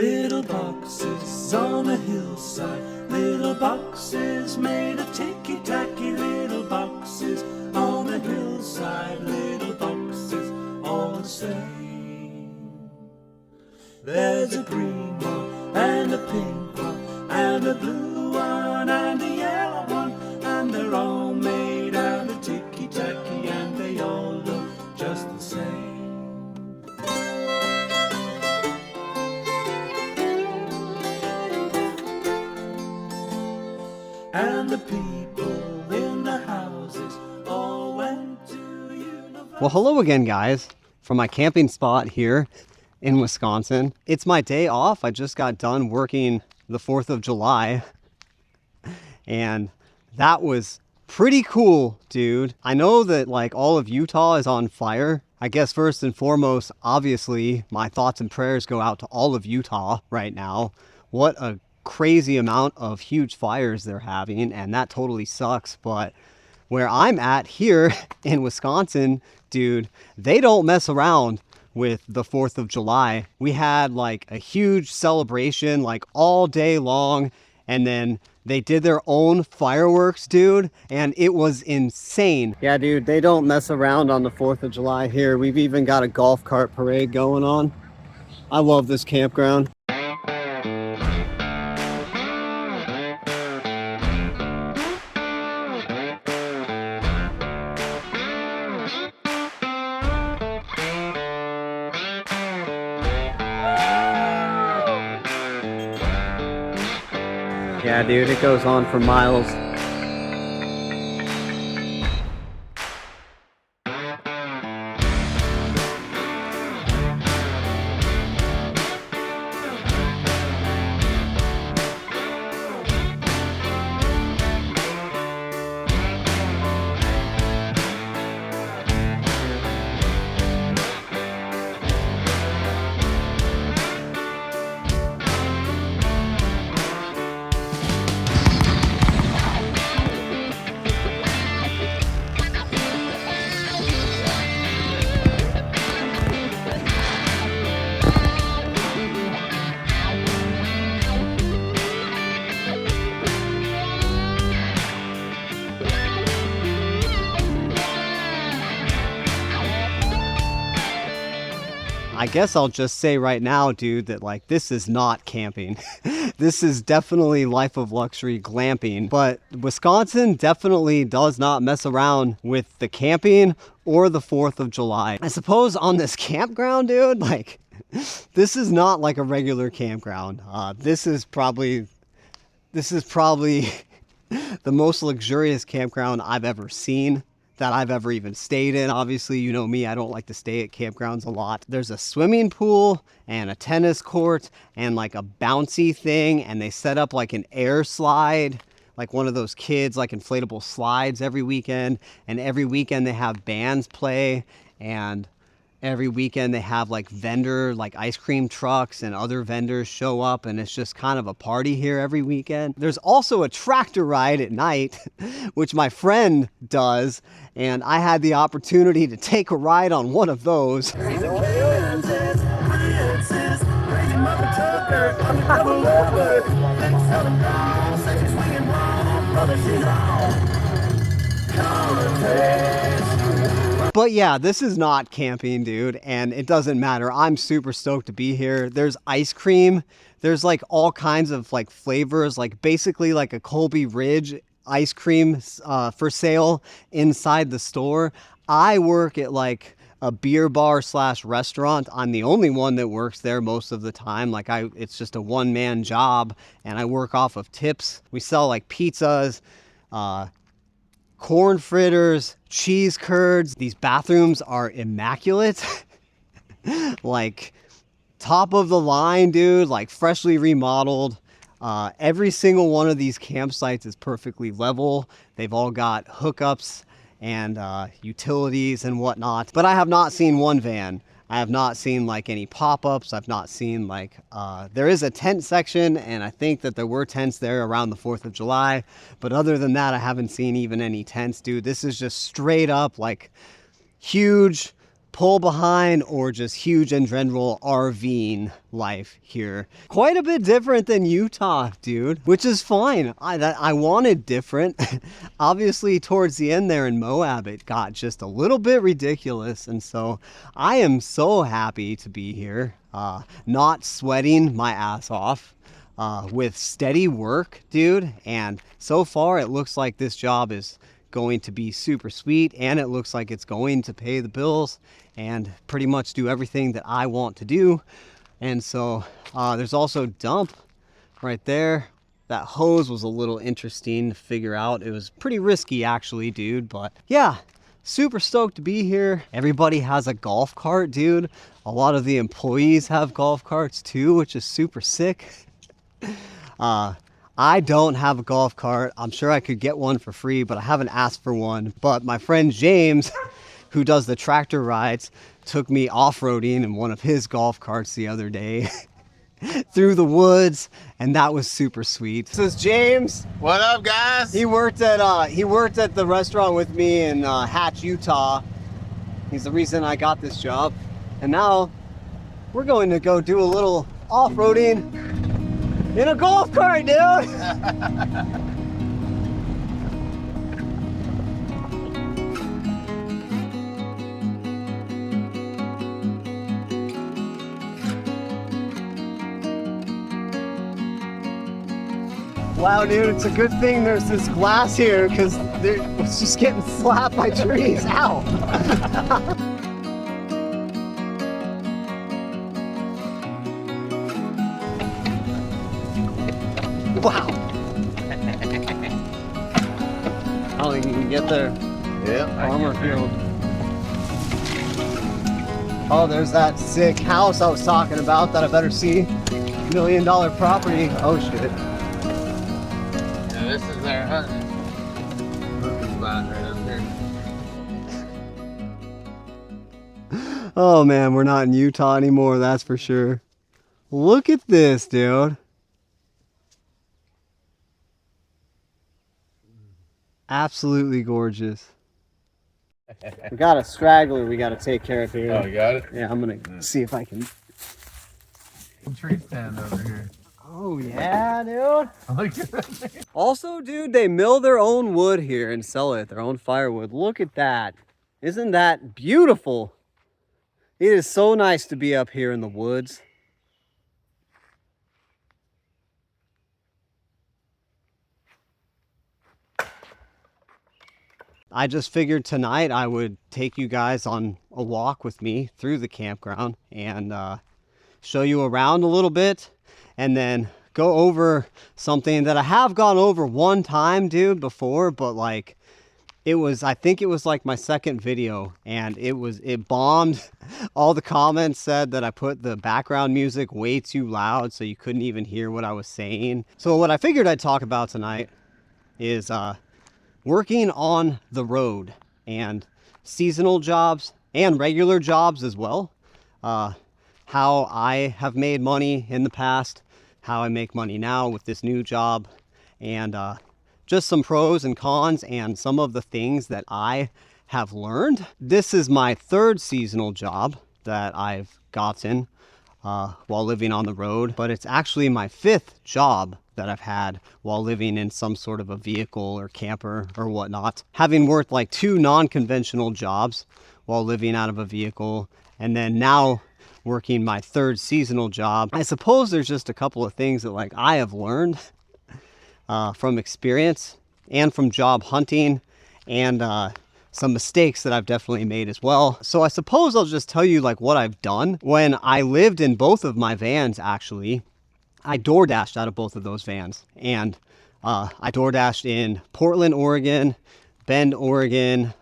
Little boxes on a hillside, little boxes made of ticky-tacky, little boxes on a hillside, little boxes all the same. There's a green one and a pink one and a blue one and a yellow one, and they're all made out of ticky-tacky and they all look just the same. And the people in the houses all went to university. Well, hello again, guys, from my camping spot here in Wisconsin. It's my day off. I just got done working the 4th of July, and that was pretty cool, dude. I know that like all of Utah is on fire. I guess first and foremost, obviously, my thoughts and prayers go out to all of Utah right now. What a crazy amount of huge fires they're having, and that totally sucks. But where I'm at here in Wisconsin, dude, they don't mess around with the 4th of July. We had like a huge celebration like all day long, and then they did their own fireworks, dude, and it was insane. Yeah, dude, they don't mess around on the 4th of July here. We've even got a golf cart parade going on. I love this campground. Yeah, dude, it goes on for miles. I guess I'll just say right now, dude, that like this is not camping. This is definitely life of luxury glamping. But Wisconsin definitely does not mess around with the camping or the 4th of July. I suppose on this campground, dude, like this is not like a regular campground. This is probably the most luxurious campground I've ever seen, that I've ever even stayed in. Obviously, you know me, I don't like to stay at campgrounds a lot. There's a swimming pool and a tennis court and like a bouncy thing, and they set up like an air slide, like one of those kids like inflatable slides every weekend, and every weekend they have bands play, and every weekend they have like like ice cream trucks and other vendors show up, and it's just kind of a party here every weekend. There's also a tractor ride at night, which my friend does, and I had the opportunity to take a ride on one of those. But yeah, this is not camping, dude, and it doesn't matter. I'm super stoked to be here. There's ice cream. There's like all kinds of like flavors, like basically like a Colby Ridge ice cream for sale inside the store. I work at like a beer bar / restaurant. I'm the only one that works there most of the time. Like it's just a one-man job, and I work off of tips. We sell like pizzas, corn fritters, cheese curds. These bathrooms are immaculate. Like top of the line, dude, like freshly remodeled. Every single one of these campsites is perfectly level. They've all got hookups and utilities and whatnot. But I have not seen one van. I have not seen like any pop-ups. I've not seen like, there is a tent section, and I think that there were tents there around the 4th of July. But other than that, I haven't seen even any tents, dude. This is just straight up like huge pull behind or just huge and general RVing life here. Quite a bit different than Utah, dude, which is fine. I wanted different. Obviously, towards the end there in Moab, it got just a little bit ridiculous. And so I am so happy to be here, not sweating my ass off. With steady work, dude, and so far it looks like this job is going to be super sweet, and it looks like it's going to pay the bills and pretty much do everything that I want to do. And so there's also dump right there. That hose was a little interesting to figure out. It was pretty risky actually, dude, but yeah, super stoked to be here. Everybody has a golf cart, dude. A lot of the employees have golf carts too, which is super sick. I don't have a golf cart. I'm sure I could get one for free, but I haven't asked for one. But my friend James, who does the tractor rides, took me off-roading in one of his golf carts the other day through the woods, and that was super sweet. This is James. What up, guys? He worked at the restaurant with me in Hatch, Utah. He's the reason I got this job. And now we're going to go do a little off-roading in a golf cart, dude! Wow, dude, it's a good thing there's this glass here, because it's just getting slapped by trees. Ow! Wow. I don't think you can get there. Yep. Farmer field. Oh, there's that sick house I was talking about that I better see. $1 million property. Oh shit. Yeah, this is their hunting spot right up here. Oh man, we're not in Utah anymore, that's for sure. Look at this, dude. Absolutely gorgeous. We got a straggler we got to take care of here. Oh, you got it? Yeah, I'm gonna see if I can. Tree stand over here. Oh yeah, dude. Look at that. Also, dude, they mill their own wood here and sell it, their own firewood. Look at that. Isn't that beautiful? It is so nice to be up here in the woods. I just figured tonight I would take you guys on a walk with me through the campground and show you around a little bit, and then go over something that I have gone over one time, dude, before, but like I think it was like my second video, and it bombed. All the comments said that I put the background music way too loud so you couldn't even hear what I was saying. So what I figured I'd talk about tonight is working on the road and seasonal jobs and regular jobs as well. How I have made money in the past, how I make money now with this new job, and just some pros and cons and some of the things that I have learned. This is my third seasonal job that I've gotten while living on the road, but it's actually my fifth job that I've had while living in some sort of a vehicle or camper or whatnot. Having worked like 2 non-conventional jobs while living out of a vehicle, and then now working my third seasonal job, I suppose there's just a couple of things that like I have learned from experience and from job hunting, and some mistakes that I've definitely made as well. So I suppose I'll just tell you like what I've done. When I lived in both of my vans, actually, I door dashed out of both of those vans, and I door dashed in Portland, Oregon, Bend, Oregon,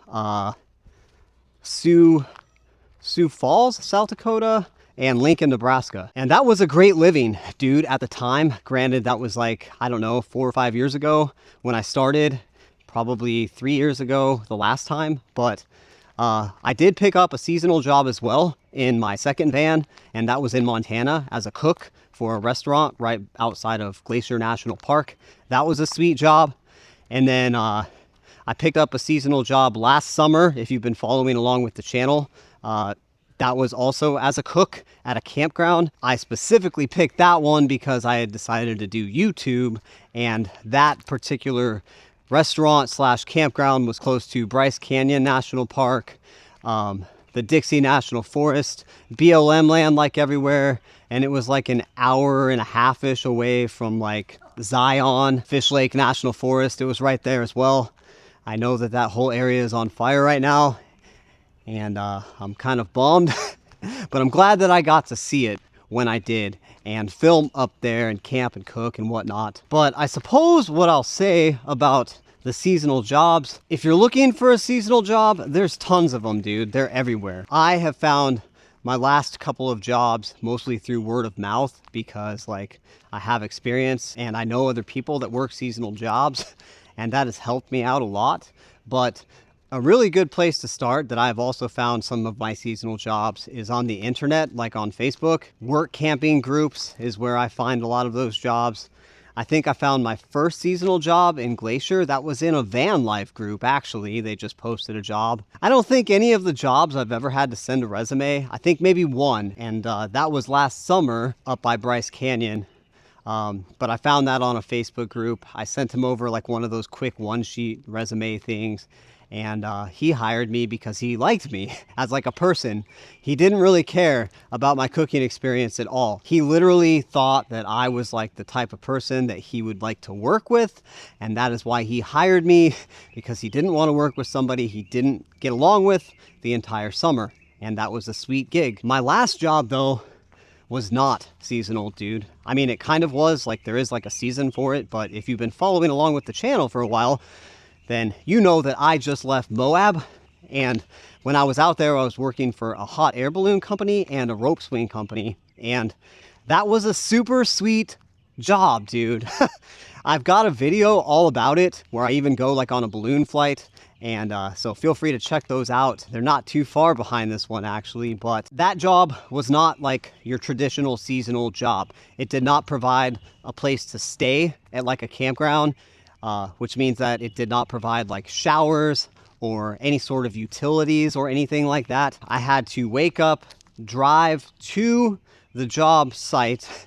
Sioux Falls, South Dakota, and Lincoln, Nebraska. And that was a great living, dude, at the time. Granted, that was like, I don't know, 4 or 5 years ago when I started, probably 3 years ago the last time. But I did pick up a seasonal job as well in my second van, and that was in Montana as a cook for a restaurant right outside of Glacier National Park. That was a sweet job. And then I picked up a seasonal job last summer, if you've been following along with the channel, That was also as a cook at a campground. I specifically picked that one because I had decided to do YouTube, and that particular restaurant slash campground was close to Bryce Canyon National Park, the Dixie National Forest, BLM land like everywhere, and it was like an hour and a half-ish away from like Zion, Fish Lake National Forest. It was right there as well. I know that that whole area is on fire right now, and I'm kind of bummed, but I'm glad that I got to see it when I did and film up there and camp and cook and whatnot. But I suppose what I'll say about the seasonal jobs, if you're looking for a seasonal job, there's tons of them, dude. They're everywhere. I have found my last couple of jobs mostly through word of mouth because like I have experience and I know other people that work seasonal jobs, and that has helped me out a lot. But a really good place to start that I've also found some of my seasonal jobs is on the internet, like on Facebook. Work camping groups is where I find a lot of those jobs. I think I found my first seasonal job in Glacier. That was in a van life group, actually. They just posted a job. I don't think any of the jobs I've ever had to send a resume. I think maybe one, and that was last summer up by Bryce Canyon. But I found that on a Facebook group. I sent him over like one of those quick one-sheet resume things, and he hired me because he liked me as like a person. He didn't really care about my cooking experience at all. He literally thought that I was like the type of person that he would like to work with, and that is why he hired me, because he didn't want to work with somebody he didn't get along with the entire summer, and that was a sweet gig. My last job though was not seasonal, dude. I mean, it kind of was, like there is like a season for it, but if you've been following along with the channel for a while, then you know that I just left Moab, and when I was out there, I was working for a hot air balloon company and a rope swing company, and that was a super sweet job, dude. I've got a video all about it where I even go like on a balloon flight, and so feel free to check those out. They're not too far behind this one actually, but that job was not like your traditional seasonal job. It did not provide a place to stay at like a campground, which means that it did not provide like showers or any sort of utilities or anything like that. I had to wake up, drive to the job site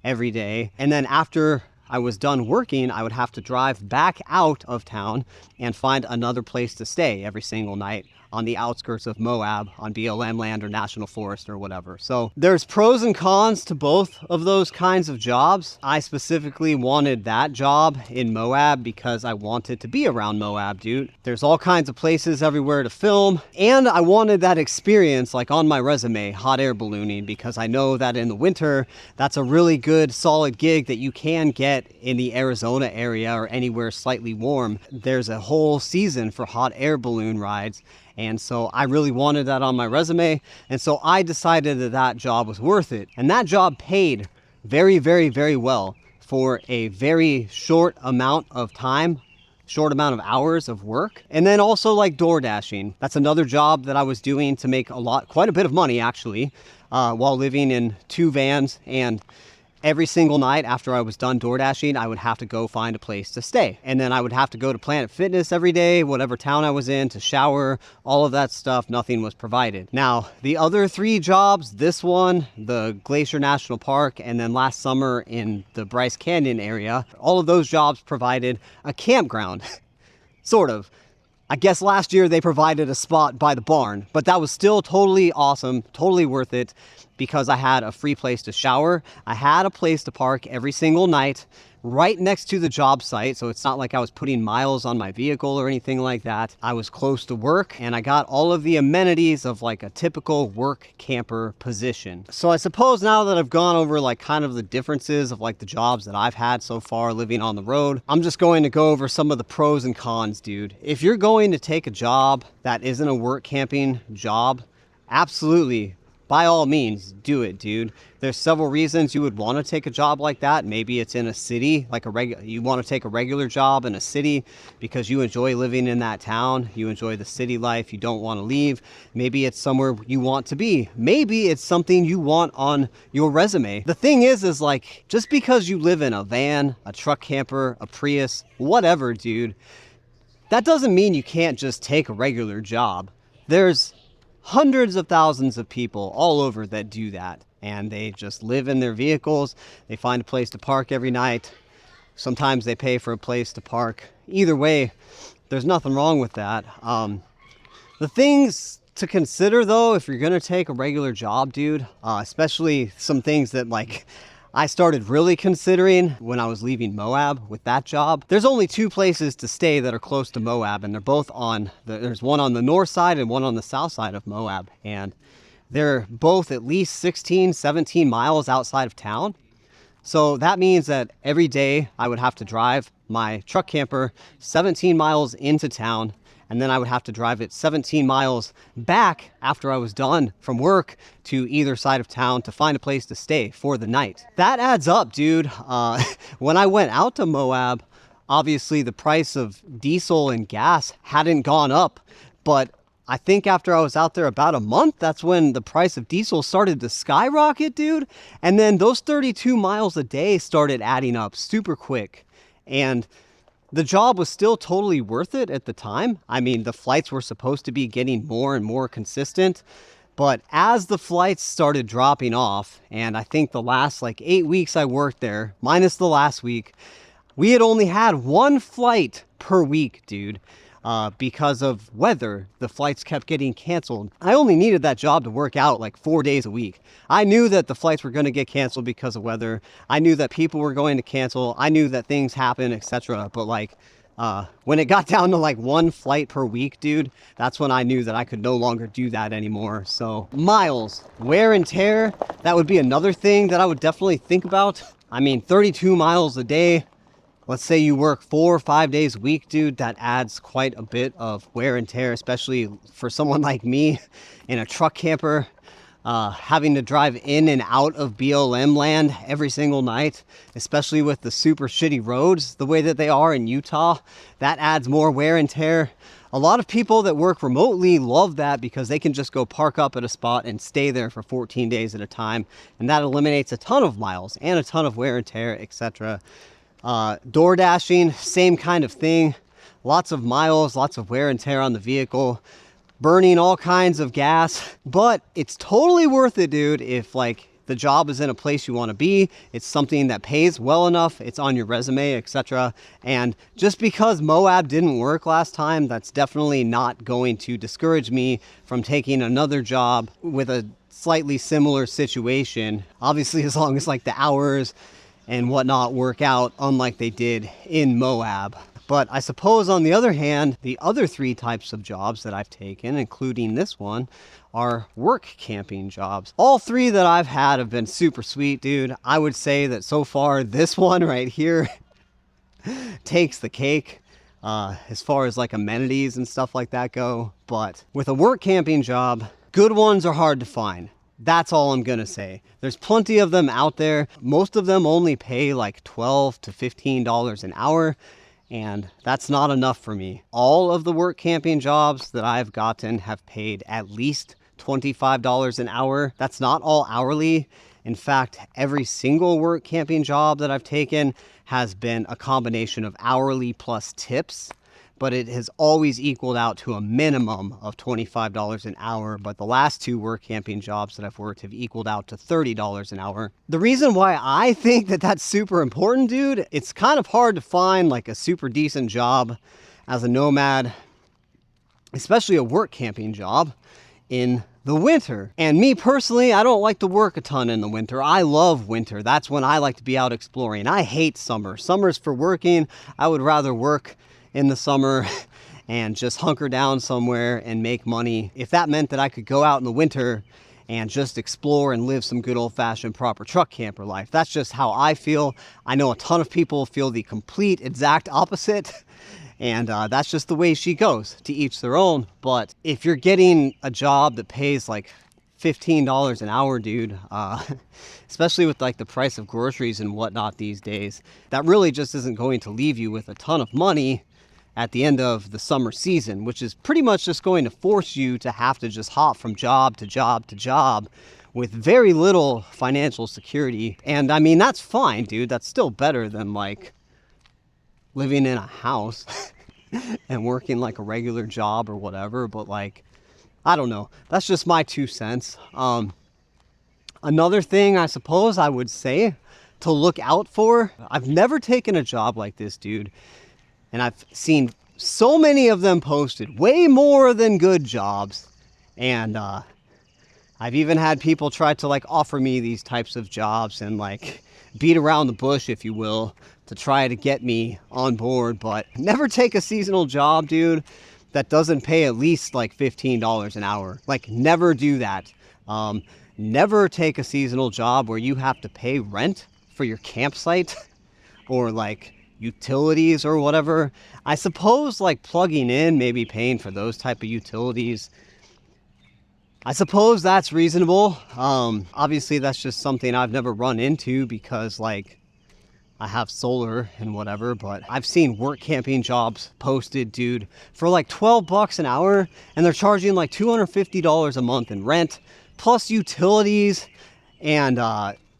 every day, and then after I was done working, I would have to drive back out of town and find another place to stay every single night on the outskirts of Moab on BLM land or National Forest or whatever. So there's pros and cons to both of those kinds of jobs. I specifically wanted that job in Moab because I wanted to be around Moab, dude. There's all kinds of places everywhere to film, and I wanted that experience like on my resume, hot air ballooning, because I know that in the winter, that's a really good solid gig that you can get in the Arizona area or anywhere slightly warm. There's a whole season for hot air balloon rides. And so I really wanted that on my resume. And so I decided that that job was worth it. And that job paid very, very, very well for a very short amount of time, short amount of hours of work. And then also like door dashing. That's another job that I was doing to make quite a bit of money actually, while living in 2 vans. And every single night after I was done door dashing, I would have to go find a place to stay. And then I would have to go to Planet Fitness every day, whatever town I was in, to shower, all of that stuff. Nothing was provided. Now, the other 3 jobs, this one, the Glacier National Park, and then last summer in the Bryce Canyon area, all of those jobs provided a campground, sort of. I guess last year they provided a spot by the barn, but that was still totally awesome, totally worth it, because I had a free place to shower. I had a place to park every single night right next to the job site, so it's not like I was putting miles on my vehicle or anything like that. I was close to work, and I got all of the amenities of like a typical work camper position. So I suppose now that I've gone over like kind of the differences of like the jobs that I've had so far living on the road, I'm just going to go over some of the pros and cons, dude. If you're going to take a job that isn't a work camping job, absolutely, by all means, do it, dude. There's several reasons you would want to take a job like that. Maybe it's in a city, like you want to take a regular job in a city because you enjoy living in that town. You enjoy the city life. You don't want to leave. Maybe it's somewhere you want to be. Maybe it's something you want on your resume. The thing is like, just because you live in a van, a truck camper, a Prius, whatever, dude, that doesn't mean you can't just take a regular job. There's hundreds of thousands of people all over that do that. And they just live in their vehicles. They find a place to park every night. Sometimes they pay for a place to park. Either way, there's nothing wrong with that. The things to consider, though, if you're going to take a regular job, dude, especially some things that, like, I started really considering when I was leaving Moab with that job. There's only 2 places to stay that are close to Moab, and they're both there's one on the north side and one on the south side of Moab. And they're both at least 16, 17 miles outside of town. So that means that every day I would have to drive my truck camper 17 miles into town, and then I would have to drive it 17 miles back after I was done from work to either side of town to find a place to stay for the night. That adds up, dude. When I went out to Moab, obviously the price of diesel and gas hadn't gone up, but I think after I was out there about a month, that's when the price of diesel started to skyrocket, dude. And then those 32 miles a day started adding up super quick. And the job was still totally worth it at the time. I mean, the flights were supposed to be getting more and more consistent. But as the flights started dropping off, and I think the last 8 weeks I worked there, minus the last week, we had only had 1 flight per week, dude. Because of weather, the flights kept getting canceled. I only needed that job to work out 4 days a week. I knew that the flights were going to get canceled because of weather. I knew that people were going to cancel. I knew that things happen, etc. But when it got down to 1 flight per week, dude, that's when I knew that I could no longer do that anymore. So miles, wear and tear, that would be another thing that I would definitely think about. I mean, 32 miles a day. Let's say you work 4 or 5 days a week, dude, that adds quite a bit of wear and tear, especially for someone like me in a truck camper, having to drive in and out of BLM land every single night, especially with the super shitty roads the way that they are in Utah. That adds more wear and tear. A lot of people that work remotely love that because they can just go park up at a spot and stay there for 14 days at a time, and that eliminates a ton of miles and a ton of wear and tear, etc. Door dashing, same kind of thing. Lots of miles, lots of wear and tear on the vehicle, burning all kinds of gas, but it's totally worth it, dude. If the job is in a place you want to be, it's something that pays well enough, it's on your resume, etc. And just because Moab didn't work last time, that's definitely not going to discourage me from taking another job with a slightly similar situation. Obviously, as long as the hours and whatnot work out, unlike they did in Moab. But I suppose on the other hand, the other 3 types of jobs that I've taken, including this one, are work camping jobs. All 3 that I've had have been super sweet, dude. I would say that so far, this one right here takes the cake as far as amenities and stuff like that go. But with a work camping job, good ones are hard to find. That's all I'm gonna say. There's plenty of them out there. Most of them only pay $12 to $15 an hour, and that's not enough for me. All of the work camping jobs that I've gotten have paid at least $25 an hour. That's not all hourly. In fact, every single work camping job that I've taken has been a combination of hourly plus tips, but it has always equaled out to a minimum of $25 an hour. But the last 2 work camping jobs that I've worked have equaled out to $30 an hour. The reason why I think that that's super important, dude, it's kind of hard to find a super decent job as a nomad, especially a work camping job in the winter. And me personally, I don't like to work a ton in the winter. I love winter. That's when I like to be out exploring. I hate summer. Summer's for working. I would rather work in the summer and just hunker down somewhere and make money. If that meant that I could go out in the winter and just explore and live some good old-fashioned proper truck camper life. That's just how I feel. I know a ton of people feel the complete exact opposite, and that's just the way she goes. To each their own. But if you're getting a job that pays $15 an hour, dude, especially with the price of groceries and whatnot these days, that really just isn't going to leave you with a ton of money at the end of the summer season, which is pretty much just going to force you to have to just hop from job to job to job with very little financial security. And I mean, that's fine, dude. That's still better than living in a house and working a regular job or whatever. But I I don't know. That's just my 2 cents. Another thing I suppose I would say to look out for, I've never taken a job like this, dude. And I've seen so many of them posted, way more than good jobs. And I've even had people try to like offer me these types of jobs and like beat around the bush, if you will, to try to get me on board. But never take a seasonal job, dude, that doesn't pay at least like $15 an hour. Like, never do that. Never take a seasonal job where you have to pay rent for your campsite or like utilities or whatever. I suppose like plugging in, maybe paying for those type of utilities, I suppose that's reasonable. Obviously that's just something I've never run into because like I have solar and whatever, but I've seen work camping jobs posted, dude, for like $12 an hour, and they're charging like $250 a month in rent plus utilities. And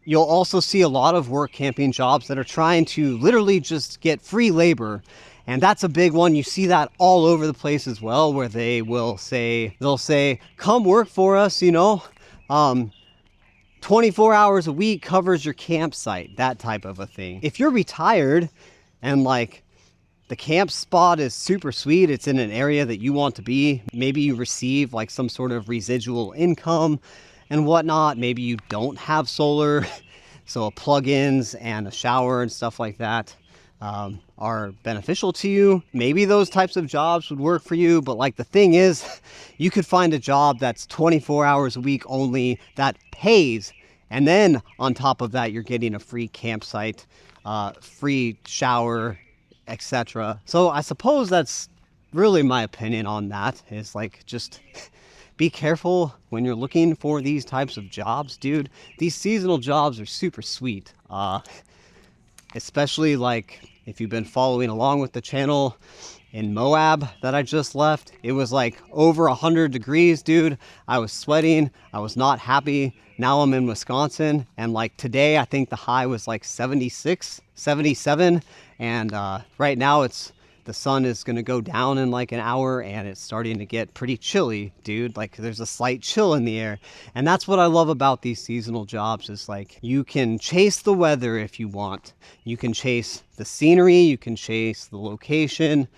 you'll also see a lot of work camping jobs that are trying to literally just get free labor. And that's a big one. You see that all over the place as well, where they'll say, come work for us, 24 hours a week covers your campsite, that type of a thing. If you're retired and like the camp spot is super sweet, it's in an area that you want to be, maybe you receive like some sort of residual income and whatnot, maybe you don't have solar, so plug-ins and a shower and stuff like that are beneficial to you. Maybe those types of jobs would work for you, but like the thing is, you could find a job that's 24 hours a week only that pays, and then on top of that you're getting a free campsite, free shower, etc. So I suppose that's really my opinion on that, is like, just be careful when you're looking for these types of jobs, dude. These seasonal jobs are super sweet, especially like if you've been following along with the channel in Moab that I just left. It was like over 100 degrees, dude. I was sweating. I was not happy. Now I'm in Wisconsin, and like today I think the high was like 76, 77, and right now the sun is gonna go down in like an hour, and it's starting to get pretty chilly, dude. Like, there's a slight chill in the air. And that's what I love about these seasonal jobs, is like, you can chase the weather if you want. You can chase the scenery, you can chase the location.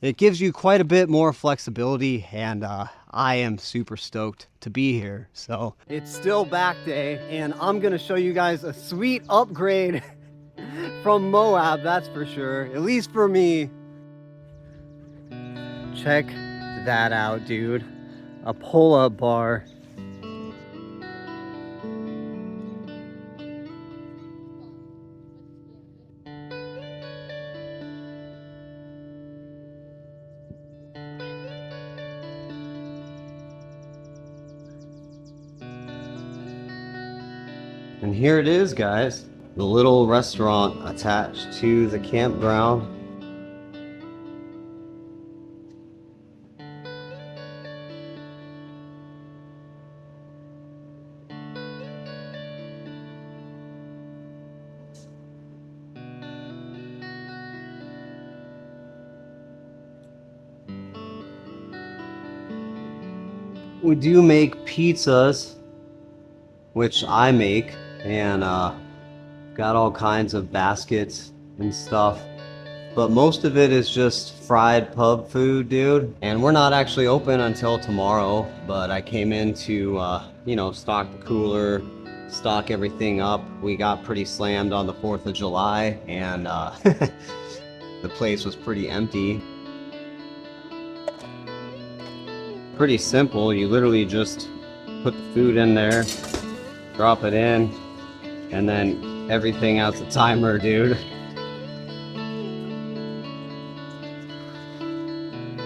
It gives you quite a bit more flexibility, and I am super stoked to be here. So it's still back day, and I'm gonna show you guys a sweet upgrade from Moab, that's for sure, at least for me. Check that out, dude. A pull-up bar. And here it is, guys. The little restaurant attached to the campground. We do make pizzas, which I make, and got all kinds of baskets and stuff, but most of it is just fried pub food, dude. And we're not actually open until tomorrow, but I came in to stock the cooler, stock everything up. We got pretty slammed on the 4th of July, and the place was pretty empty. Pretty simple. You literally just put the food in there, drop it in, and then everything as a timer, dude.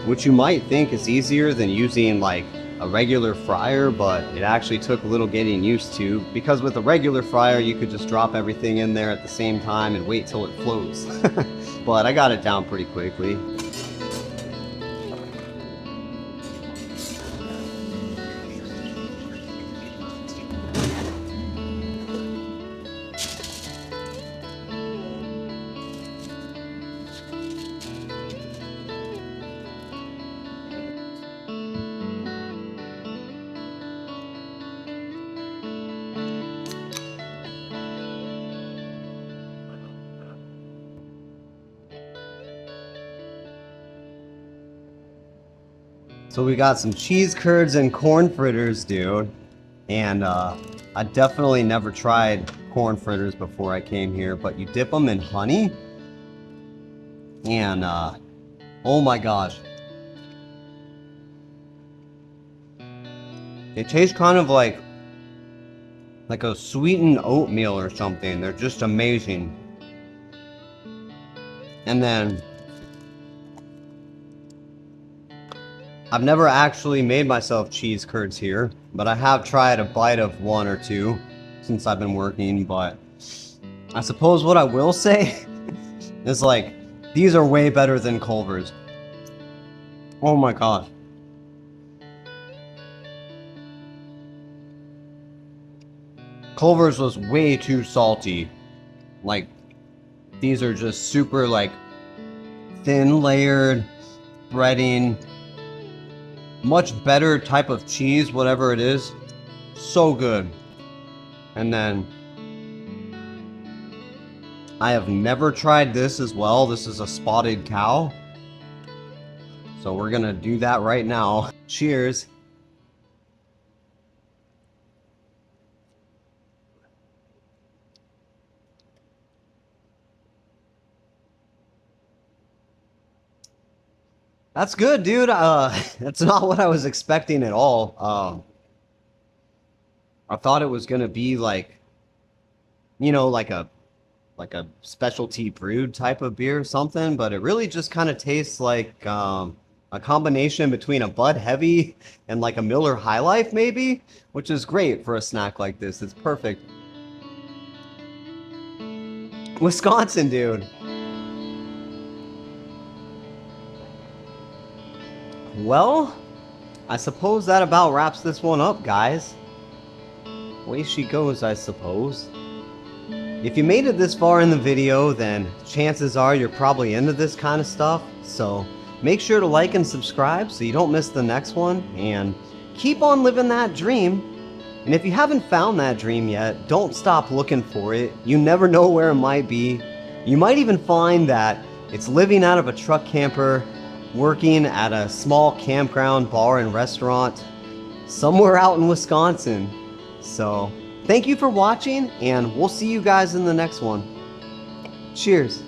Which you might think is easier than using like a regular fryer, but it actually took a little getting used to, because with a regular fryer you could just drop everything in there at the same time and wait till it floats. But I got it down pretty quickly. So we got some cheese curds and corn fritters, dude. And I definitely never tried corn fritters before I came here, but you dip them in honey. And oh my gosh. They taste kind of like a sweetened oatmeal or something. They're just amazing. And then I've never actually made myself cheese curds here, but I have tried a bite of one or two since I've been working. But I suppose what I will say is like, these are way better than Culver's. Oh my gosh. Culver's was way too salty. Like, these are just super like thin layered breading. Much better type of cheese, whatever it is. So good. And then I have never tried this as well. This is a spotted cow. So we're gonna do that right now. Cheers. That's good, dude. That's not what I was expecting at all. I thought it was gonna be like, you know, like a specialty brewed type of beer or something, but it really just kind of tastes like a combination between a Bud Heavy and like a Miller High Life, maybe, which is great for a snack like this. It's perfect. Wisconsin, dude. Well, I suppose that about wraps this one up, guys. Away she goes, I suppose. If you made it this far in the video, then chances are you're probably into this kind of stuff. So make sure to like and subscribe so you don't miss the next one. And keep on living that dream. And if you haven't found that dream yet, don't stop looking for it. You never know where it might be. You might even find that it's living out of a truck camper, working at a small campground bar and restaurant somewhere out in Wisconsin. So thank you for watching, and we'll see you guys in the next one. Cheers.